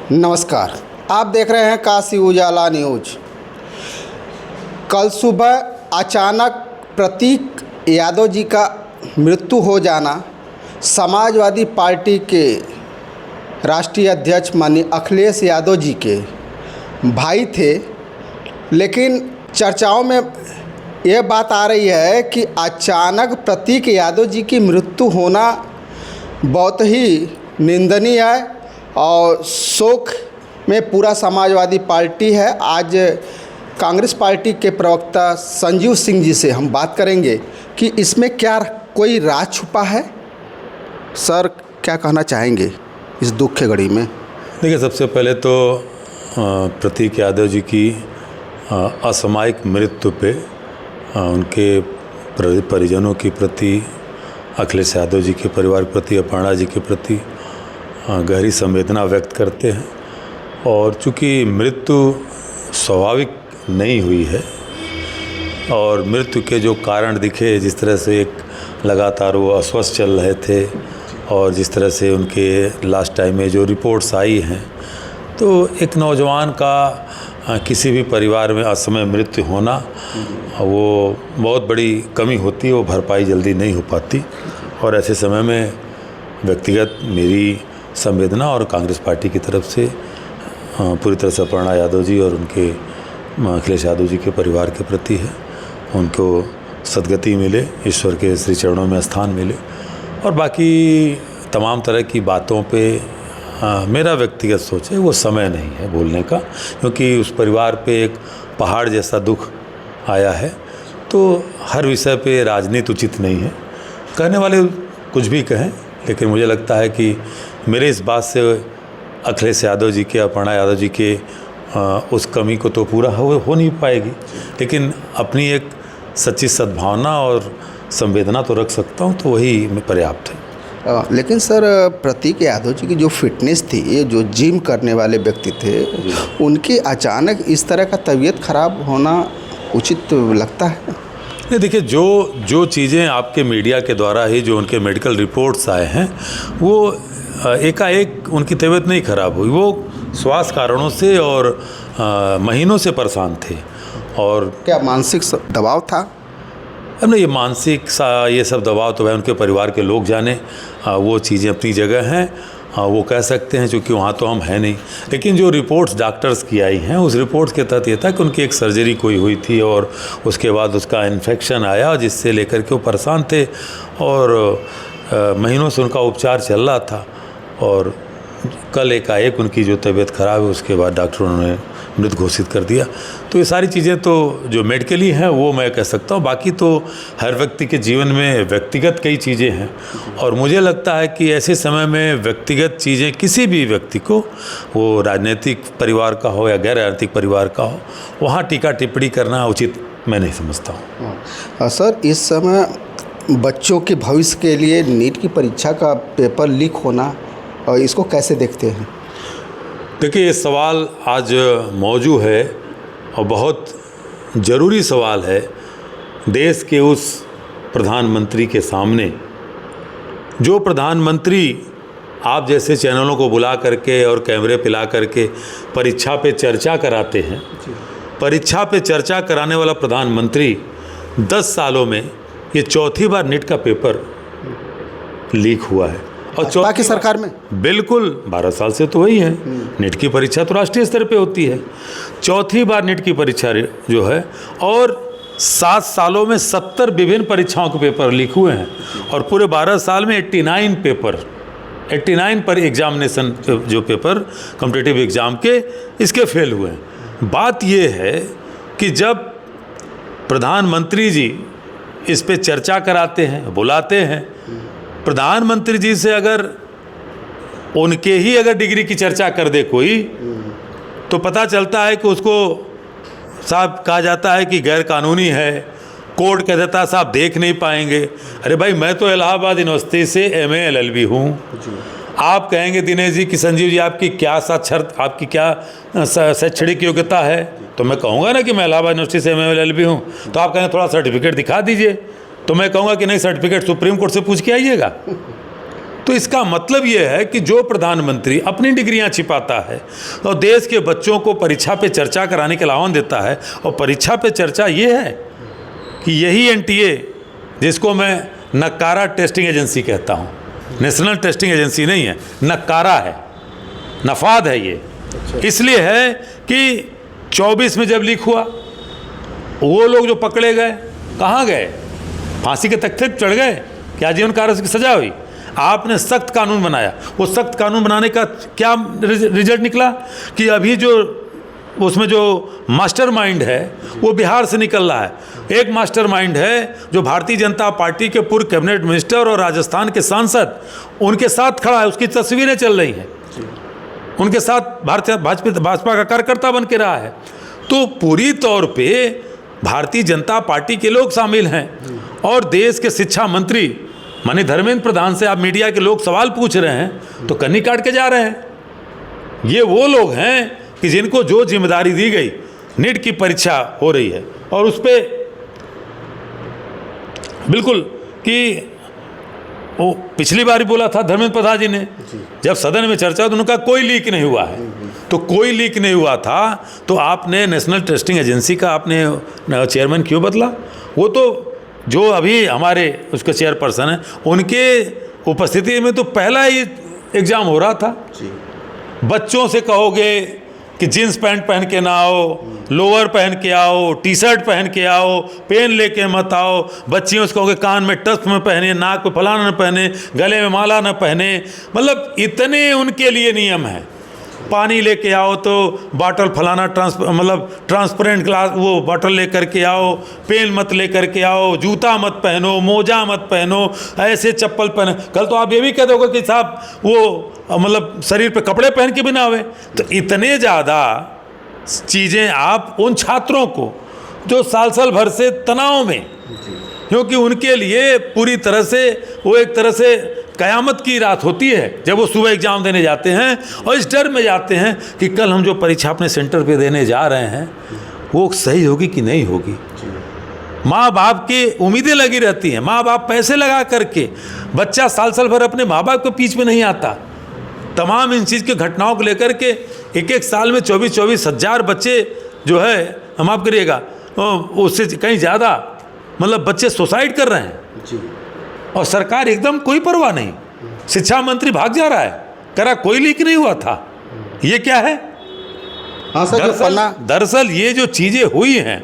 नमस्कार, आप देख रहे हैं काशी उजाला न्यूज। कल सुबह अचानक प्रतीक यादव जी का मृत्यु हो जाना समाजवादी पार्टी के राष्ट्रीय अध्यक्ष माननीय अखिलेश यादव जी के भाई थे, लेकिन चर्चाओं में यह बात आ रही है कि अचानक प्रतीक यादव जी की मृत्यु होना बहुत ही निंदनीय है और शोक में पूरा समाजवादी पार्टी है। आज कांग्रेस पार्टी के प्रवक्ता संजीव सिंह जी से हम बात करेंगे कि इसमें क्या कोई राज छुपा है। सर, क्या कहना चाहेंगे इस दुख के घड़ी में? देखिए, सबसे पहले तो प्रतीक यादव जी की असामयिक मृत्यु पे उनके परिजनों के प्रति, अखिलेश यादव जी के परिवार के प्रति, अपर्णा जी के प्रति गहरी संवेदना व्यक्त करते हैं। और चूँकि मृत्यु स्वाभाविक नहीं हुई है और मृत्यु के जो कारण दिखे, जिस तरह से एक लगातार वो अस्वस्थ चल रहे थे और जिस तरह से उनके लास्ट टाइम में जो रिपोर्ट्स आई हैं, तो एक नौजवान का किसी भी परिवार में असमय मृत्यु होना वो बहुत बड़ी कमी होती है, वो भरपाई जल्दी नहीं हो पाती। और ऐसे समय में व्यक्तिगत मेरी संवेदना और कांग्रेस पार्टी की तरफ से पूरी तरह से अपर्णा यादव जी और उनके अखिलेश यादव जी के परिवार के प्रति है। उनको सद्गति मिले, ईश्वर के श्री चरणों में स्थान मिले। और बाकी तमाम तरह की बातों पे मेरा व्यक्तिगत सोच है, वो समय नहीं है बोलने का, क्योंकि उस परिवार पे एक पहाड़ जैसा दुख आया है। तो हर विषय पे राजनीति उचित नहीं है। कहने वाले कुछ भी कहें, लेकिन मुझे लगता है कि मेरे इस बात से अखिलेश यादव जी के, अपर्णा यादव जी के उस कमी को तो पूरा हो नहीं पाएगी, लेकिन अपनी एक सच्ची सद्भावना और संवेदना तो रख सकता हूँ, तो वही पर्याप्त है। लेकिन सर, प्रतीक यादव जी की जो फिटनेस थी, ये जो जिम करने वाले व्यक्ति थे, उनकी अचानक इस तरह का तबीयत खराब होना उचित लगता है? नहीं, देखिए, जो चीज़ें आपके मीडिया के द्वारा ही जो उनके मेडिकल रिपोर्ट्स आए हैं, वो एकाएक उनकी तबीयत नहीं खराब हुई। वो स्वास्थ्य कारणों से और महीनों से परेशान थे। और क्या मानसिक दबाव था? अब नहीं, ये मानसिक ये सब दबाव तो है, उनके परिवार के लोग जाने। वो चीज़ें अपनी जगह हैं, वो कह सकते हैं, क्योंकि वहाँ तो हम हैं नहीं। लेकिन जो रिपोर्ट्स डॉक्टर्स की आई हैं, उस रिपोर्ट्स के तहत ये था कि उनकी एक सर्जरी कोई हुई थी और उसके बाद उसका इन्फेक्शन आया, जिससे लेकर के वो परेशान थे और महीनों से उनका उपचार चल रहा था। और कल एकाएक उनकी जो तबीयत ख़राब है, उसके बाद डॉक्टरों ने मृत घोषित कर दिया। तो ये सारी चीज़ें तो जो मेडिकली हैं वो मैं कह सकता हूँ। बाकी तो हर व्यक्ति के जीवन में व्यक्तिगत कई चीज़ें हैं, और मुझे लगता है कि ऐसे समय में व्यक्तिगत चीज़ें किसी भी व्यक्ति को, वो राजनीतिक परिवार का हो या गैर राजनीतिक परिवार का हो, वहाँ टीका टिप्पणी करना उचित मैं नहीं समझता हूँ। सर, इस समय बच्चों के भविष्य के लिए नीट की परीक्षा का पेपर लीक होना, और इसको कैसे देखते हैं? देखिए, ये सवाल आज मौजूद है और बहुत ज़रूरी सवाल है देश के उस प्रधानमंत्री के सामने, जो प्रधानमंत्री आप जैसे चैनलों को बुला करके और कैमरे पे ला करके परीक्षा पे चर्चा कराते हैं। परीक्षा पे चर्चा कराने वाला प्रधानमंत्री 10 सालों में ये चौथी बार नीट का पेपर लीक हुआ है। और भाजपा की सरकार में बिल्कुल 12 साल से तो वही है। नीट की परीक्षा तो राष्ट्रीय स्तर पे होती है। चौथी बार नीट की परीक्षा जो है, और 7 सालों में 70 विभिन्न परीक्षाओं के पेपर लीक हुए हैं। और पूरे 12 साल में 89 पर एग्जामिनेशन जो पेपर कॉम्पिटिटिव एग्ज़ाम के, इसके फेल हुए हैं। बात ये है कि जब प्रधानमंत्री जी इस पे चर्चा कराते हैं, बुलाते हैं, प्रधानमंत्री जी से अगर उनके ही अगर डिग्री की चर्चा कर दे कोई, तो पता चलता है कि उसको साहब कहा जाता है कि गैर कानूनी है। कोर्ट कह देता है साहब देख नहीं पाएंगे। अरे भाई, मैं तो इलाहाबाद यूनिवर्सिटी से MA LLB हूँ। आप कहेंगे दिनेश जी कि संजीव जी आपकी क्या साक्षरता, आपकी क्या शैक्षणिक योग्यता है, तो मैं कहूँगा ना कि मैं इलाहाबाद यूनिवर्सिटी से MA LLB हूँ। तो आप कहेंगे थोड़ा सर्टिफिकेट दिखा दीजिए, तो मैं कहूँगा कि नहीं, सर्टिफिकेट सुप्रीम कोर्ट से पूछ के आइएगा। तो इसका मतलब ये है कि जो प्रधानमंत्री अपनी डिग्रियां छिपाता है और देश के बच्चों को परीक्षा पे चर्चा कराने के लावन देता है, और परीक्षा पे चर्चा ये है कि यही एनटीए, जिसको मैं नक्कारा टेस्टिंग एजेंसी कहता हूँ, नेशनल टेस्टिंग एजेंसी नहीं है, नक्कारा है, नफाद है ये। इसलिए है कि 24 में जब लीक हुआ, वो लोग जो पकड़े गए कहाँ गए? फांसी के तख्ते पर चढ़ गए कि आजीवन कारावास की सजा हुई? आपने सख्त कानून बनाया। वो सख्त कानून बनाने का क्या रिजल्ट निकला कि अभी जो उसमें जो मास्टरमाइंड है वो बिहार से निकल रहा है। एक मास्टरमाइंड है जो भारतीय जनता पार्टी के पूर्व कैबिनेट मिनिस्टर और राजस्थान के सांसद, उनके साथ खड़ा है, उसकी तस्वीरें चल रही हैं, उनके साथ भाजपा का कार्यकर्ता बन के रहा है। तो पूरी तौर पे भारतीय जनता पार्टी के लोग शामिल हैं। और देश के शिक्षा मंत्री माननीय धर्मेंद्र प्रधान से आप मीडिया के लोग सवाल पूछ रहे हैं तो कन्नी काट के जा रहे हैं। ये वो लोग हैं कि जिनको जो जिम्मेदारी दी गई, नीट की परीक्षा हो रही है और उस पर बिल्कुल कि वो पिछली बार ही बोला था धर्मेंद्र प्रधान जी ने, जब सदन में चर्चा तो उन्होंने कहा कोई लीक नहीं हुआ है। तो कोई लीक नहीं हुआ था तो आपने नेशनल टेस्टिंग एजेंसी का आपने चेयरमैन क्यों बदला? वो तो जो अभी हमारे उसके चेयरपर्सन हैं, उनके उपस्थिति में तो पहला ही एग्ज़ाम हो रहा था। बच्चों से कहोगे कि जीन्स पैंट पहन के ना आओ, लोअर पहन के आओ, टी शर्ट पहन के आओ, पेन लेके मत आओ। बच्चियों से कहोगे कान में टस्क में पहने, नाक पे फलाना न पहने, गले में माला न पहने। मतलब इतने उनके लिए नियम हैं। पानी लेके आओ तो बॉटल फलाना ट्रांसपेरेंट ग्लास वो बॉटल लेकर के आओ, पेन मत लेकर के आओ, जूता मत पहनो, मोजा मत पहनो, ऐसे चप्पल पहनो। कल तो आप ये भी कह दोगे कि साहब वो शरीर पे कपड़े पहन के भी ना आवे। तो इतने ज़्यादा चीज़ें आप उन छात्रों को जो साल भर से तनाव में, क्योंकि उनके लिए पूरी तरह से वो एक तरह से कयामत की रात होती है जब वो सुबह एग्ज़ाम देने जाते हैं और इस डर में जाते हैं कि कल हम जो परीक्षा अपने सेंटर पे देने जा रहे हैं वो सही होगी कि नहीं होगी। माँ बाप की उम्मीदें लगी रहती हैं, माँ बाप पैसे लगा करके, बच्चा साल भर अपने माँ बाप के पीछे में नहीं आता। तमाम इन चीज़ की घटनाओं को लेकर के एक साल में 24 हज़ार बच्चे जो है, हम आप करिएगा उससे कहीं ज़्यादा बच्चे सुसाइड कर रहे हैं और सरकार एकदम कोई परवाह नहीं। शिक्षा मंत्री भाग जा रहा है, कह रहा कोई लीक नहीं हुआ था। ये क्या है? हाँ सर, दरअसल ये जो चीज़ें हुई हैं,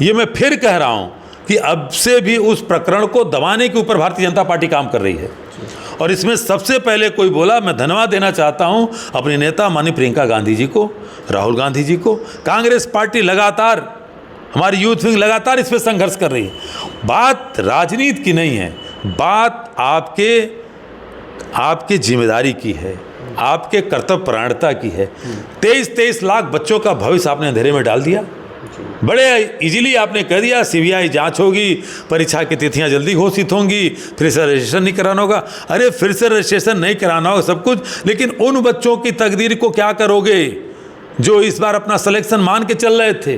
ये मैं फिर कह रहा हूँ कि अब से भी उस प्रकरण को दबाने के ऊपर भारतीय जनता पार्टी काम कर रही है। और इसमें सबसे पहले कोई बोला, मैं धन्यवाद देना चाहता हूँ अपने नेता माननीय प्रियंका गांधी जी को, राहुल गांधी जी को। कांग्रेस पार्टी लगातार, हमारी यूथ विंग लगातार इस पर संघर्ष कर रही है। बात राजनीति की नहीं है, बात आपके जिम्मेदारी की है, आपके कर्तव्य परायणता की है। 23 लाख बच्चों का भविष्य आपने अंधेरे में डाल दिया। बड़े इजीली आपने कह दिया सीबीआई जांच होगी, परीक्षा की तिथियां जल्दी घोषित होंगी, फिर से रजिस्ट्रेशन नहीं कराना होगा। अरे फिर से रजिस्ट्रेशन नहीं कराना होगा सब कुछ, लेकिन उन बच्चों की तकदीर को क्या करोगे जो इस बार अपना सिलेक्शन मान के चल रहे थे?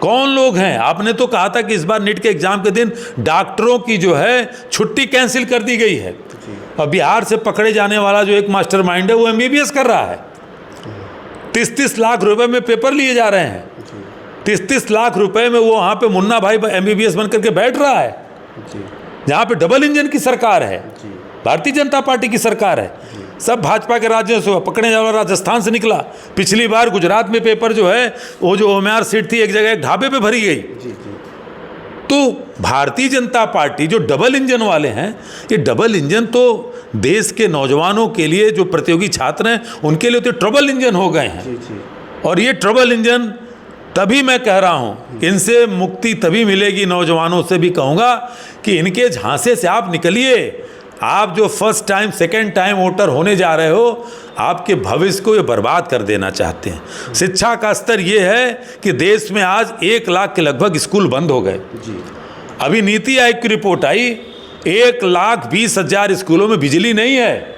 कौन लोग हैं? आपने तो कहा था कि इस बार नीट के एग्जाम के दिन डॉक्टरों की जो है छुट्टी कैंसिल कर दी गई है। और बिहार से पकड़े जाने वाला जो एक मास्टरमाइंड है वो एमबीबीएस कर रहा है। 30 लाख रुपए में पेपर लिए जा रहे हैं। 30 लाख रुपए में वो वहाँ पे मुन्ना भाई एमबीबीएस बन करके बैठ रहा है, जहाँ पे डबल इंजन की सरकार है, भारतीय जनता पार्टी की सरकार है। सब भाजपा के राज्यों से पकड़ने वाला राजस्थान से निकला। पिछली बार गुजरात में पेपर जो है वो जो होमयार सीट थी एक जगह एक ढाबे पे भरी गई। तो भारतीय जनता पार्टी जो डबल इंजन वाले हैं, ये डबल इंजन तो देश के नौजवानों के लिए, जो प्रतियोगी छात्र हैं उनके लिए तो ट्रबल इंजन हो गए हैं। और ये ट्रबल इंजन तभी मैं कह रहा हूँ, इनसे मुक्ति तभी मिलेगी। नौजवानों से भी कहूँगा कि इनके झांसे से आप निकलिए। आप जो first time second time voter होने जा रहे हो, आपके भविष्य को ये बर्बाद कर देना चाहते हैं। शिक्षा का स्तर ये है कि देश में आज 1 लाख के लगभग स्कूल बंद हो गए। अभी नीति आयोग की रिपोर्ट आई, 1,20,000 स्कूलों में बिजली नहीं है।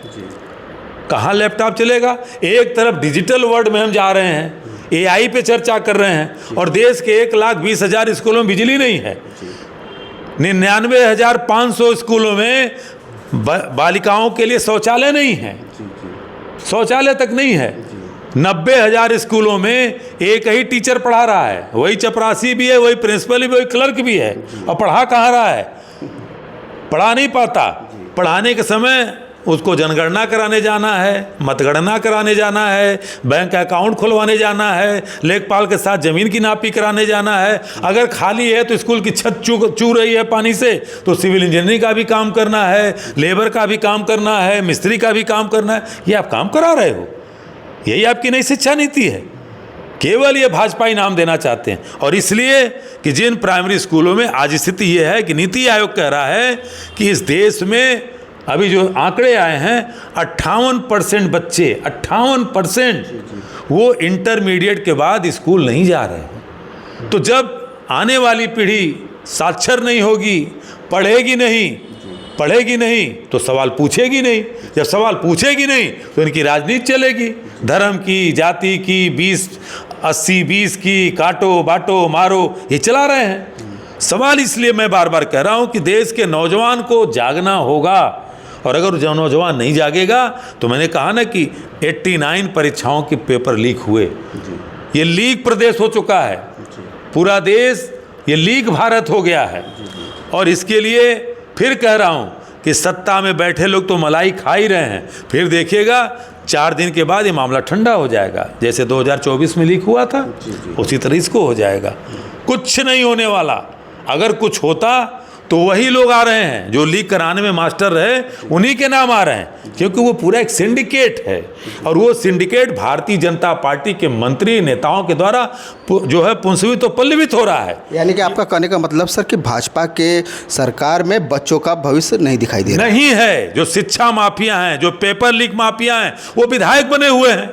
कहाँ लैपटॉप चलेगा? एक तरफ डिजिटल वर्ल्ड में हम जा रहे हैं, एआई पे चर्चा कर रहे हैं, और देश के 1,20,000 स्कूलों में बिजली नहीं है। 99,500 स्कूलों में बालिकाओं के लिए शौचालय नहीं है, शौचालय तक नहीं है। 90,000 स्कूलों में एक ही टीचर पढ़ा रहा है, वही चपरासी भी है, वही प्रिंसिपल भी, वही क्लर्क भी है, और पढ़ा कहाँ रहा है? पढ़ा नहीं पाता। पढ़ाने के समय उसको जनगणना कराने जाना है, मतगणना कराने जाना है, बैंक अकाउंट खुलवाने जाना है, लेखपाल के साथ ज़मीन की नापी कराने जाना है। अगर खाली है तो स्कूल की छत चू रही है पानी से, तो सिविल इंजीनियरिंग का भी काम करना है, लेबर का भी काम करना है, मिस्त्री का भी काम करना है। ये आप काम करा रहे हो, यही आपकी नई शिक्षा नीति है। केवल ये भाजपा इनाम देना चाहते हैं। और इसलिए कि जिन प्राइमरी स्कूलों में आज स्थिति ये है कि नीति आयोग कह रहा है कि इस देश में अभी जो आंकड़े आए हैं 58% बच्चे, 58% वो इंटरमीडिएट के बाद स्कूल नहीं जा रहे हैं। तो जब आने वाली पीढ़ी साक्षर नहीं होगी, पढ़ेगी नहीं तो सवाल पूछेगी नहीं। जब सवाल पूछेगी नहीं तो इनकी राजनीति चलेगी, धर्म की, जाति की, 80-20 की, काटो बाटो मारो, ये चला रहे हैं। सवाल इसलिए मैं बार बार कह रहा हूं कि देश के नौजवान को जागना होगा, और अगर जो नौजवान नहीं जागेगा तो मैंने कहा ना कि 89 परीक्षाओं के पेपर लीक हुए। ये लीक प्रदेश हो चुका है, पूरा देश ये लीक भारत हो गया है। और इसके लिए फिर कह रहा हूं कि सत्ता में बैठे लोग तो मलाई खा ही रहे हैं। फिर देखिएगा 4 दिन के बाद ये मामला ठंडा हो जाएगा, जैसे 2024 में लीक हुआ था उसी तरह इसको हो जाएगा। कुछ नहीं होने वाला। अगर कुछ होता तो वही लोग आ रहे हैं जो लीक कराने में मास्टर रहे, उन्हीं के नाम आ रहे हैं, क्योंकि वो पूरा एक सिंडिकेट है। और वो सिंडिकेट भारतीय जनता पार्टी के मंत्री नेताओं के द्वारा जो है पुंसवित और पल्लवित हो रहा है। यानी कि आपका कहने का मतलब सर कि भाजपा के सरकार में बच्चों का भविष्य नहीं दिखाई दे रहा? नहीं है। जो शिक्षा माफिया हैं, जो पेपर लीक माफिया हैं, वो विधायक बने हुए हैं।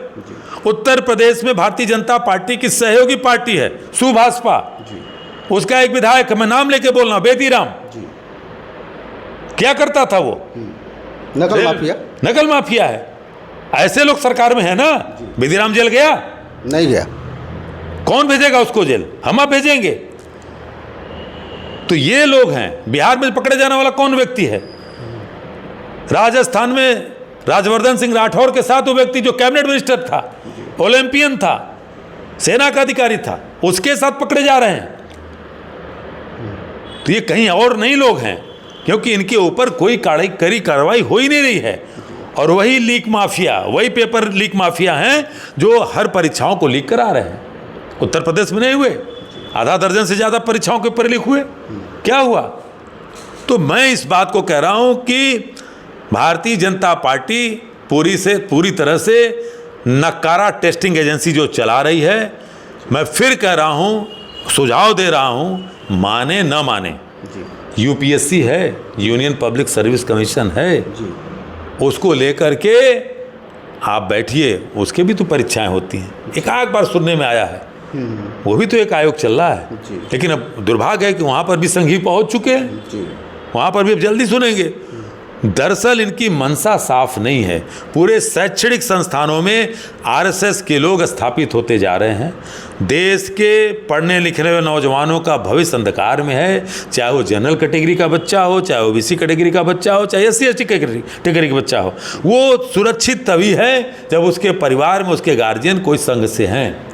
उत्तर प्रदेश में भारतीय जनता पार्टी की सहयोगी पार्टी है सुभाषपा, उसका एक विधायक, मैं नाम लेके बोल रहा हूं, बेदीराम, क्या करता था वो? नकल माफिया है। ऐसे लोग सरकार में है ना। बेदीराम जेल गया? नहीं गया। कौन भेजेगा उसको जेल? हम आप भेजेंगे? तो ये लोग हैं। बिहार में पकड़े जाने वाला कौन व्यक्ति है? राजस्थान में राजवर्धन सिंह राठौर के साथ वो व्यक्ति जो कैबिनेट मिनिस्टर था, ओलंपियन था, सेना का अधिकारी था, उसके साथ पकड़े जा रहे हैं। तो ये कहीं और नहीं लोग हैं, क्योंकि इनके ऊपर कोई कड़ी कार्रवाई हो ही नहीं रही है। और वही लीक माफिया, वही पेपर लीक माफिया हैं जो हर परीक्षाओं को लीक करा रहे हैं। उत्तर प्रदेश में नहीं हुए, आधा दर्जन से ज़्यादा परीक्षाओं के पेपर लीक हुए। क्या हुआ? तो मैं इस बात को कह रहा हूं कि भारतीय जनता पार्टी पूरी तरह से नकारा टेस्टिंग एजेंसी जो चला रही है। मैं फिर कह रहा हूं, सुझाव दे रहा हूं, माने न माने, यूपीएससी है, यूनियन पब्लिक सर्विस कमीशन है, उसको लेकर के आप बैठिए। उसके भी तो परीक्षाएं होती हैं, एक बार सुनने में आया है, वो भी तो एक आयोग चल रहा है। लेकिन अब दुर्भाग्य है कि वहाँ पर भी संघी पहुँच चुके हैं, वहाँ पर भी अब जल्दी सुनेंगे। दरअसल इनकी मंशा साफ नहीं है। पूरे शैक्षणिक संस्थानों में आरएसएस के लोग स्थापित होते जा रहे हैं। देश के पढ़ने लिखने वाले नौजवानों का भविष्य अंधकार में है, चाहे वो जनरल कैटेगरी का बच्चा हो, चाहे वो बीसी कैटेगरी का बच्चा हो, चाहे SC/ST कैटेगरी का बच्चा हो। वो सुरक्षित तभी है जब उसके परिवार में उसके गार्जियन कोई संघ से हैं,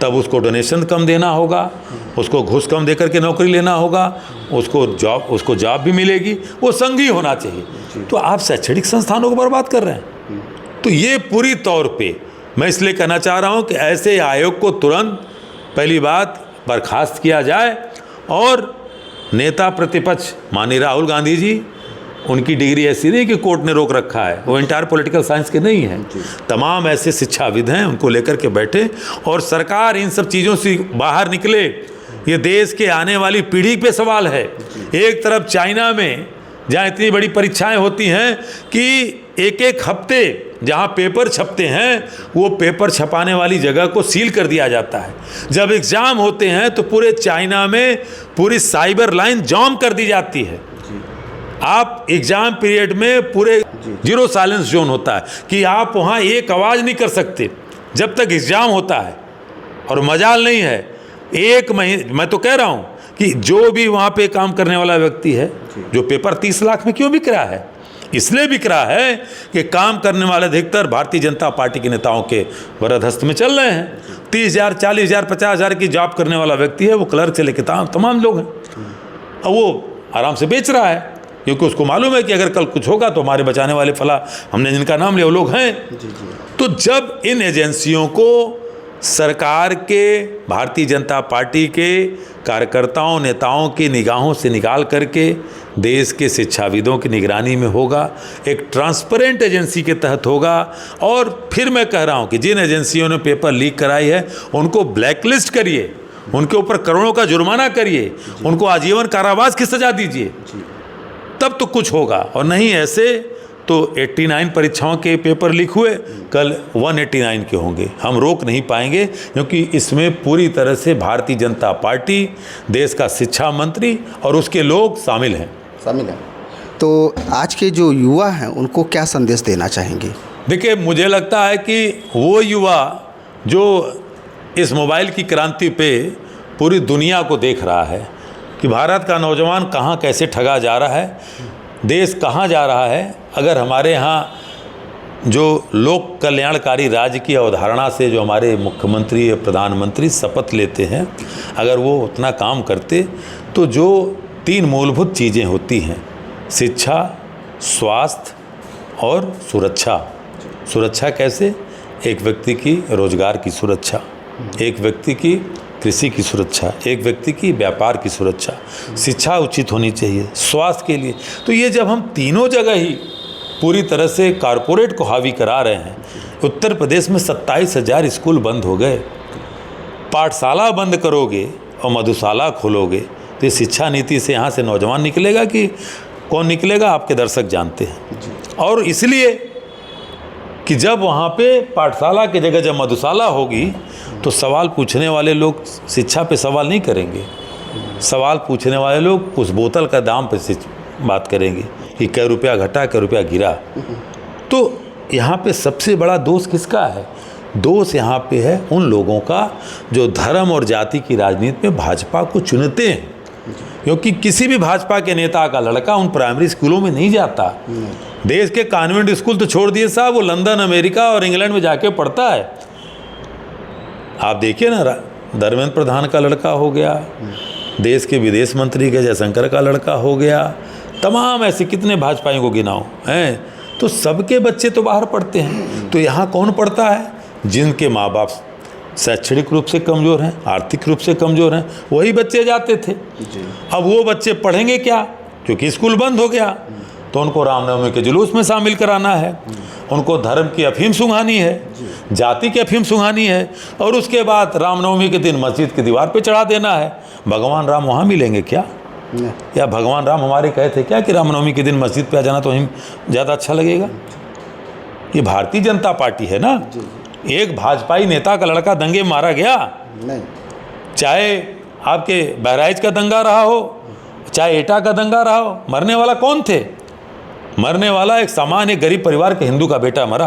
तब उसको डोनेशन कम देना होगा, उसको घूस कम देकर के नौकरी लेना होगा, उसको जॉब भी मिलेगी, वो संघी होना चाहिए। तो आप शैक्षणिक संस्थानों को बर्बाद कर रहे हैं। तो ये पूरी तौर पे मैं इसलिए कहना चाह रहा हूँ कि ऐसे आयोग को तुरंत पहली बात बर्खास्त किया जाए, और नेता प्रतिपक्ष माननीय राहुल गांधी जी, उनकी डिग्री ऐसी नहीं कि कोर्ट ने रोक रखा है, वो इंटायर पॉलिटिकल साइंस के नहीं हैं। तमाम ऐसे शिक्षाविद हैं, उनको लेकर के बैठे और सरकार इन सब चीज़ों से बाहर निकले। ये देश के आने वाली पीढ़ी पे सवाल है। एक तरफ चाइना में जहाँ इतनी बड़ी परीक्षाएं होती हैं कि एक हफ्ते जहाँ पेपर छपते हैं, वो पेपर छपाने वाली जगह को सील कर दिया जाता है। जब एग्ज़ाम होते हैं तो पूरे चाइना में पूरी साइबर लाइन जाम कर दी जाती है। आप एग्ज़ाम पीरियड में पूरे जीरो साइलेंस जोन होता है कि आप वहाँ एक आवाज़ नहीं कर सकते जब तक एग्ज़ाम होता है। और मजाल नहीं है, 1 महीने, मैं तो कह रहा हूँ कि जो भी वहाँ पे काम करने वाला व्यक्ति है, जो पेपर 30 लाख में क्यों बिक रहा है, इसलिए बिक रहा है कि काम करने वाले अधिकतर भारतीय जनता पार्टी के नेताओं के वरदहस्त में चल रहे हैं। 30,000, 40,000, 50,000 की जॉब करने वाला व्यक्ति है, वो क्लर्क से लेकर तमाम लोग हैं, अब वो आराम से बेच रहा है, क्योंकि उसको मालूम है कि अगर कल कुछ होगा तो हमारे बचाने वाले फला हमने जिनका नाम लिया वो लोग हैं। तो जब इन एजेंसियों को सरकार के, भारतीय जनता पार्टी के कार्यकर्ताओं नेताओं की निगाहों से निकाल करके देश के शिक्षाविदों की निगरानी में होगा, एक ट्रांसपेरेंट एजेंसी के तहत होगा, और फिर मैं कह रहा हूं कि जिन एजेंसियों ने पेपर लीक कराई है उनको ब्लैकलिस्ट करिए, उनके ऊपर करोड़ों का जुर्माना करिए, उनको आजीवन कारावास की सजा दीजिए, तब तो कुछ होगा। और नहीं ऐसे तो 89 परीक्षाओं के पेपर लीक हुए, कल 189 के होंगे, हम रोक नहीं पाएंगे, क्योंकि इसमें पूरी तरह से भारतीय जनता पार्टी, देश का शिक्षा मंत्री और उसके लोग शामिल हैं। तो आज के जो युवा हैं उनको क्या संदेश देना चाहेंगे? देखिए, मुझे लगता है कि वो युवा जो इस मोबाइल की क्रांति पे पूरी दुनिया को देख रहा है कि भारत का नौजवान कहाँ कैसे ठगा जा रहा है, देश कहाँ जा रहा है, अगर हमारे यहाँ जो लोक कल्याणकारी राज्य की अवधारणा से जो हमारे मुख्यमंत्री या प्रधानमंत्री शपथ लेते हैं, अगर वो उतना काम करते तो जो 3 मूलभूत चीज़ें होती हैं, शिक्षा, स्वास्थ्य और सुरक्षा। सुरक्षा कैसे? एक व्यक्ति की रोजगार की सुरक्षा, एक व्यक्ति की कृषि की सुरक्षा, एक व्यक्ति की व्यापार की सुरक्षा, शिक्षा उचित होनी चाहिए, स्वास्थ्य के लिए। तो ये जब हम तीनों जगह ही पूरी तरह से कारपोरेट को हावी करा रहे हैं, उत्तर प्रदेश में 27,000 स्कूल बंद हो गए, पाठशाला बंद करोगे और मधुशाला खोलोगे तो ये शिक्षा नीति से यहाँ से नौजवान निकलेगा कि कौन निकलेगा, आपके दर्शक जानते हैं। और इसलिए कि जब वहाँ पे पाठशाला की जगह जब मधुशाला होगी तो सवाल पूछने वाले लोग शिक्षा पे सवाल नहीं करेंगे, सवाल पूछने वाले लोग उस बोतल का दाम पे बात करेंगे कि कै रुपया घटा कै रुपया गिरा। तो यहाँ पे सबसे बड़ा दोष किसका है? दोष यहाँ पे है उन लोगों का जो धर्म और जाति की राजनीति में भाजपा को चुनते हैं, क्योंकि किसी भी भाजपा के नेता का लड़का उन प्राइमरी स्कूलों में नहीं जाता। देश के कॉन्वेंट स्कूल तो छोड़ दिए साहब, वो लंदन, अमेरिका और इंग्लैंड में जाके पढ़ता है। आप देखिए ना, धर्मेंद्र प्रधान का लड़का हो गया, देश के विदेश मंत्री के जयशंकर का लड़का हो गया, तमाम ऐसे कितने भाजपाइयों को गिनाओ हैं, तो सबके बच्चे तो बाहर पढ़ते हैं। तो यहाँ कौन पढ़ता है? जिनके माँ बाप शैक्षणिक रूप से कमज़ोर हैं, आर्थिक रूप से कमज़ोर हैं, वही बच्चे जाते थे। अब वो बच्चे पढ़ेंगे क्या? क्योंकि स्कूल बंद हो गया, तो उनको रामनवमी के जुलूस में शामिल कराना है, उनको धर्म की अफीम सुंघानी है, जाति की अफीम सुंघानी है, और उसके बाद रामनवमी के दिन मस्जिद की दीवार पे चढ़ा देना है। भगवान राम वहाँ मिलेंगे क्या? या भगवान राम हमारे कहे थे क्या कि रामनवमी के दिन मस्जिद पे आ जाना तो हमें ज़्यादा अच्छा लगेगा? ये भारतीय जनता पार्टी है ना। एक भाजपाई नेता का लड़का दंगे मारा गया नहीं, चाहे आपके बहराइच का दंगा रहा हो, चाहे एटा का दंगा रहा हो, मरने वाला कौन थे? मरने वाला एक सामान्य गरीब परिवार के हिंदू का बेटा मरा।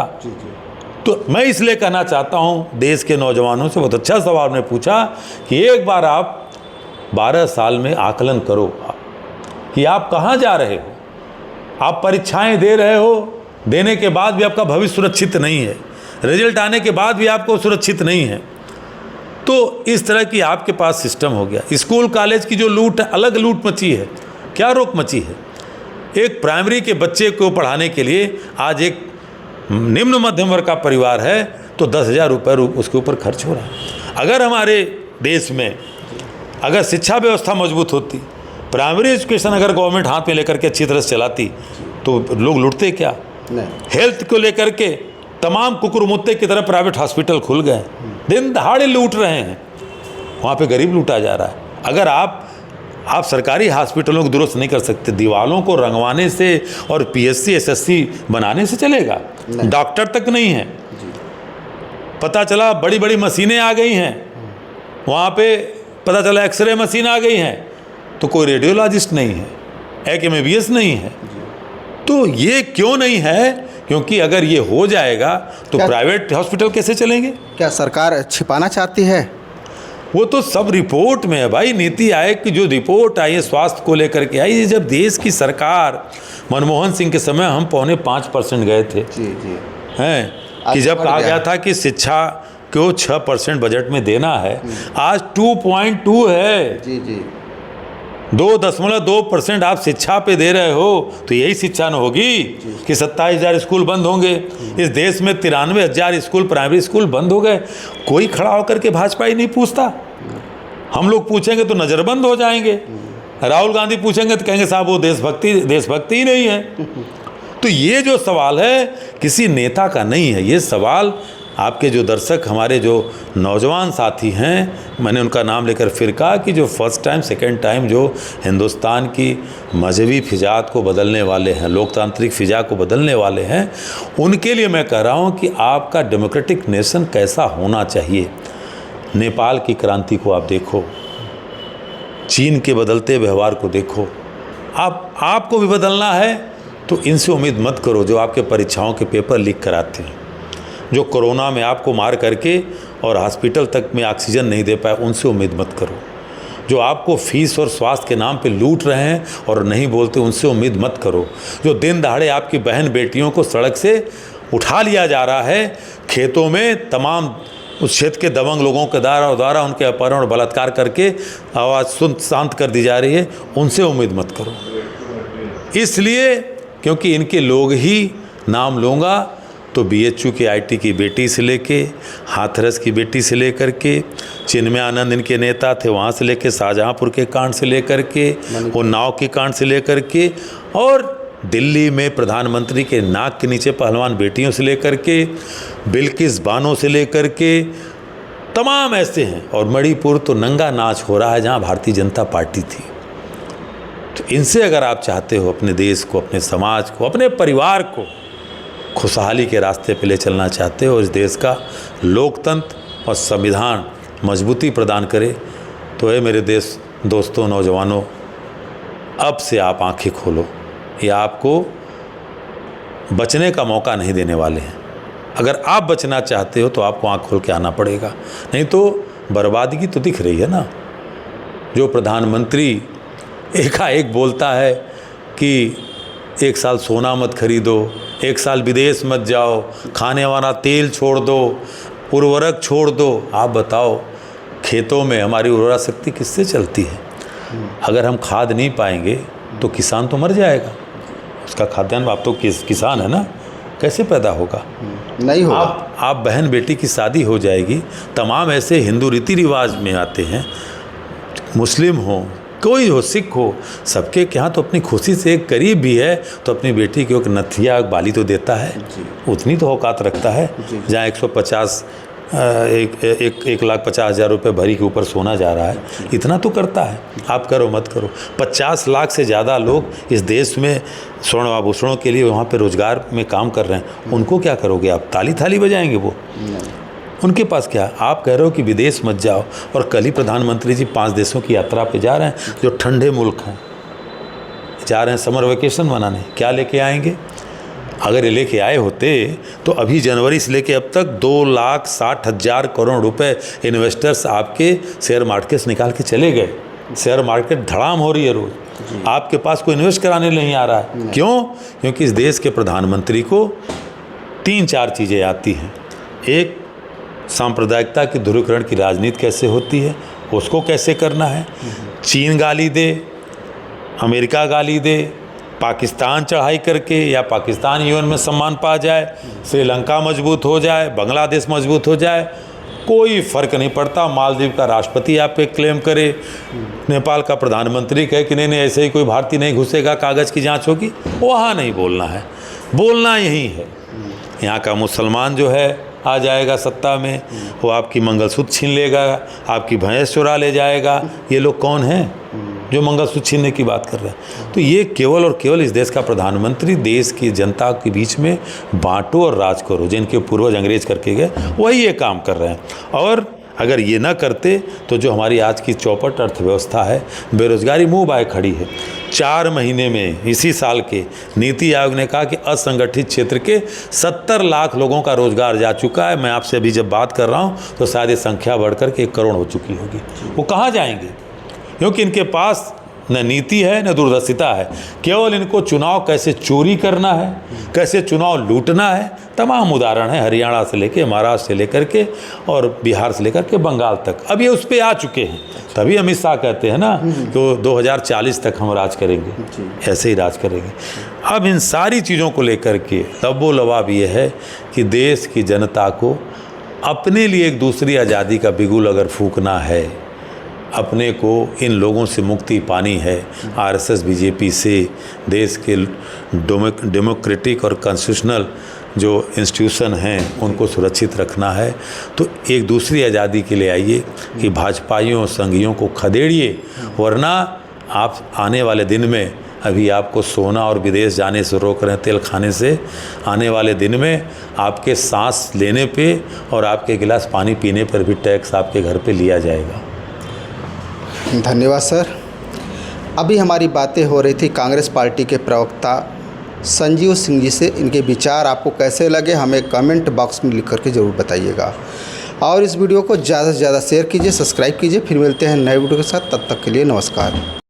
तो मैं इसलिए कहना चाहता हूं देश के नौजवानों से, बहुत अच्छा सवाल ने पूछा कि एक बार आप 12 साल में आकलन करो कि आप कहाँ जा रहे हो। आप परीक्षाएं दे रहे हो, देने के बाद भी आपका भविष्य सुरक्षित नहीं है, रिजल्ट आने के बाद भी आपको सुरक्षित नहीं है। तो इस तरह की आपके पास सिस्टम हो गया। स्कूल कॉलेज की जो लूट है, अलग लूट मची है। क्या रोक मची है? एक प्राइमरी के बच्चे को पढ़ाने के लिए आज एक निम्न मध्यम वर्ग का परिवार है तो 10,000 रुपये उसके ऊपर खर्च हो रहा है। अगर हमारे देश में अगर शिक्षा व्यवस्था मजबूत होती, प्राइमरी एजुकेशन अगर गवर्नमेंट हाथ में लेकर के अच्छी तरह से चलाती, तो लोग लूटते क्या? हेल्थ को लेकर के तमाम कुकुरमुत्ते की तरह प्राइवेट हॉस्पिटल खुल गए, दिन दहाड़े लूट रहे हैं, वहाँ पे गरीब लूटा जा रहा है। अगर आप सरकारी हॉस्पिटलों को दुरुस्त नहीं कर सकते, दीवालों को रंगवाने से और पीएससी एसएससी बनाने से चलेगा? डॉक्टर तक नहीं है। पता चला बड़ी बड़ी मशीनें आ गई हैं, वहाँ पे पता चला एक्सरे मशीन आ गई हैं, तो कोई रेडियोलॉजिस्ट नहीं है, एक MBBS नहीं है। तो ये क्यों नहीं है? क्योंकि अगर ये हो जाएगा तो प्राइवेट हॉस्पिटल कैसे चलेंगे? क्या सरकार छिपाना चाहती है? वो तो सब रिपोर्ट में है भाई। नीति आयोग की जो रिपोर्ट आई है स्वास्थ्य को लेकर के आई है, जब देश की सरकार मनमोहन सिंह के समय हम 4.5% गए थे जी जी हैं कि जब कहा गया था कि शिक्षा को 6% बजट में देना है, आज 2.2 है। जी जी 2.2% आप शिक्षा पे दे रहे हो, तो यही शिक्षा न होगी कि 27,000 स्कूल बंद होंगे। इस देश में 93,000 स्कूल प्राइमरी स्कूल बंद हो गए, कोई खड़ा होकर के भाजपा ही नहीं पूछता। हम लोग पूछेंगे तो नज़रबंद हो जाएंगे, राहुल गांधी पूछेंगे तो कहेंगे साहब वो देशभक्ति ही नहीं है। तो ये जो सवाल है किसी नेता का नहीं है, ये सवाल आपके जो दर्शक हमारे जो नौजवान साथी हैं, मैंने उनका नाम लेकर फिर कहा कि जो फर्स्ट टाइम सेकंड टाइम जो हिंदुस्तान की मजहबी फिजात को बदलने वाले हैं, लोकतांत्रिक फिजा को बदलने वाले हैं, उनके लिए मैं कह रहा हूं कि आपका डेमोक्रेटिक नेशन कैसा होना चाहिए। नेपाल की क्रांति को आप देखो, चीन के बदलते व्यवहार को देखो। आपको भी बदलना है तो इनसे उम्मीद मत करो जो आपके परीक्षाओं के पेपर लीक कराते हैं, जो कोरोना में आपको मार करके और हॉस्पिटल तक में ऑक्सीजन नहीं दे पाए, उनसे उम्मीद मत करो। जो आपको फीस और स्वास्थ्य के नाम पे लूट रहे हैं और नहीं बोलते, उनसे उम्मीद मत करो। जो दिन दहाड़े आपकी बहन बेटियों को सड़क से उठा लिया जा रहा है, खेतों में तमाम उस क्षेत्र के दबंग लोगों के द्वारा उनके अपहरण और बलात्कार करके आवाज़ शांत कर दी जा रही है, उनसे उम्मीद मत करो। इसलिए क्योंकि इनके लोग ही नाम लूँगा तो BHU की IT की बेटी से लेके, हाथरस की बेटी से लेकर के, चिन्मय आनंद इनके नेता थे वहाँ से लेके, शाहजहाँपुर के कांड से लेकर के, वो नाव के कांड से लेकर के, और दिल्ली में प्रधानमंत्री के नाक के नीचे पहलवान बेटियों से लेकर के, बिल्किस बानो से लेकर के, तमाम ऐसे हैं। और मणिपुर तो नंगा नाच हो रहा है जहाँ भारतीय जनता पार्टी थी। तो इनसे अगर आप चाहते हो अपने देश को, अपने समाज को, अपने परिवार को खुशहाली के रास्ते पे ले चलना चाहते हो, इस देश का लोकतंत्र और संविधान मजबूती प्रदान करे, तो ये मेरे देश दोस्तों, नौजवानों, अब से आप आंखें खोलो। ये आपको बचने का मौका नहीं देने वाले हैं। अगर आप बचना चाहते हो तो आपको आंख खोल के आना पड़ेगा, नहीं तो बर्बादगी तो दिख रही है ना। जो प्रधानमंत्री एकाएक बोलता है कि 1 साल सोना मत खरीदो, 1 साल विदेश मत जाओ, खाने वाला तेल छोड़ दो, उर्वरक छोड़ दो। आप बताओ खेतों में हमारी उर्वरा शक्ति किससे चलती है? अगर हम खाद नहीं पाएंगे तो किसान तो मर जाएगा, उसका खाद्यान्न। आप तो किसान है ना, कैसे पैदा होगा? नहीं होगा। आप बहन बेटी की शादी हो जाएगी, तमाम ऐसे हिंदू रीति रिवाज में आते हैं, मुस्लिम हो, कोई हो, सिख हो, सबके यहाँ तो अपनी खुशी से एक करीब भी है तो अपनी बेटी को एक नथिया बाली तो देता है, उतनी तो औकात रखता है। जहाँ 1,50,000 रुपये भरी के ऊपर सोना जा रहा है, इतना तो करता है। आप करो मत करो। 50 लाख से ज़्यादा लोग इस देश में स्वर्ण आभूषणों के लिए वहाँ पे रोजगार में काम कर रहे हैं, उनको क्या करोगे आप? ताली थाली बजाएंगे वो? उनके पास क्या? आप कह रहे हो कि विदेश मत जाओ, और कल ही प्रधानमंत्री जी 5 देशों की यात्रा पे जा रहे हैं, जो ठंडे मुल्क हैं, जा रहे हैं समर वेकेशन मनाने। क्या लेके आएंगे? अगर ये लेके आए होते तो अभी जनवरी से लेके अब तक 2,60,000 करोड़ रुपए इन्वेस्टर्स आपके शेयर मार्केट से निकाल के चले गए। शेयर मार्केट धड़ाम हो रही है रोज, आपके पास कोई इन्वेस्ट कराने नहीं आ रहा है। क्यों? क्योंकि इस देश के प्रधानमंत्री को 3-4 चीज़ें आती हैं। एक, सांप्रदायिकता की ध्रुवीकरण की राजनीति कैसे होती है, उसको कैसे करना है। चीन गाली दे, अमेरिका गाली दे, पाकिस्तान चढ़ाई करके, या पाकिस्तान यूएन में सम्मान पा जाए, श्रीलंका मजबूत हो जाए, बांग्लादेश मजबूत हो जाए, कोई फ़र्क नहीं पड़ता। मालदीव का राष्ट्रपति आप पे क्लेम करे, नेपाल का प्रधानमंत्री कहे कि नहीं ऐसे ही कोई भारतीय नहीं घुसेगा, कागज़ की जांच होगी, वहाँ नहीं बोलना है, बोलना यही है। यहाँ का मुसलमान जो है आ जाएगा सत्ता में, वो आपकी मंगलसूत्र छीन लेगा, आपकी भैंस चुरा ले जाएगा। ये लोग कौन हैं जो मंगलसूत्र छीनने की बात कर रहे हैं? तो ये केवल और केवल इस देश का प्रधानमंत्री देश की जनता के बीच में बांटो और राज करो, जिनके पूर्वज अंग्रेज करके गए, वही ये काम कर रहे हैं। और अगर ये ना करते तो जो हमारी आज की चौपट अर्थव्यवस्था है, बेरोजगारी मुँह बाय खड़ी है। 4 महीने में इसी साल के नीति आयोग ने कहा कि असंगठित क्षेत्र के 70 लाख लोगों का रोजगार जा चुका है। मैं आपसे अभी जब बात कर रहा हूँ तो शायद ये संख्या बढ़कर के 1 करोड़ हो चुकी होगी। वो कहाँ जाएंगे? क्योंकि इनके पास न नीति है न दूरदर्शिता है। केवल इनको चुनाव कैसे चोरी करना है, कैसे चुनाव लूटना है, तमाम उदाहरण है, हरियाणा से लेकर महाराष्ट्र से लेकर के और बिहार से लेकर के बंगाल तक। अब ये उस पर आ चुके हैं, तभी अमित शाह कहते हैं ना कि 2040 तक हम राज करेंगे, ऐसे ही राज करेंगे। अब इन सारी चीज़ों को लेकर के तब्बो लवाब ये है कि देश की जनता को अपने लिए एक दूसरी आज़ादी का बिगुल अगर फूंकना है, अपने को इन लोगों से मुक्ति पानी है, आरएसएस बीजेपी से, देश के डेमोक्रेटिक और कॉन्स्टिट्यूशनल जो इंस्टीट्यूशन हैं उनको सुरक्षित रखना है, तो एक दूसरी आज़ादी के लिए आइए कि भाजपाइयों संघियों को खदेड़िए, वरना आप आने वाले दिन में, अभी आपको सोना और विदेश जाने से रोक रहे हैं, तेल खाने से, आने वाले दिन में आपके सांस लेने पे और आपके गिलास पानी पीने पर भी टैक्स आपके घर पे लिया जाएगा। धन्यवाद सर। अभी हमारी बातें हो रही थी कांग्रेस पार्टी के प्रवक्ता संजीव सिंह जी से। इनके विचार आपको कैसे लगे हमें कमेंट बॉक्स में लिख करके ज़रूर बताइएगा, और इस वीडियो को ज़्यादा से ज़्यादा शेयर कीजिए, सब्सक्राइब कीजिए। फिर मिलते हैं नए वीडियो के साथ, तब तक के लिए नमस्कार।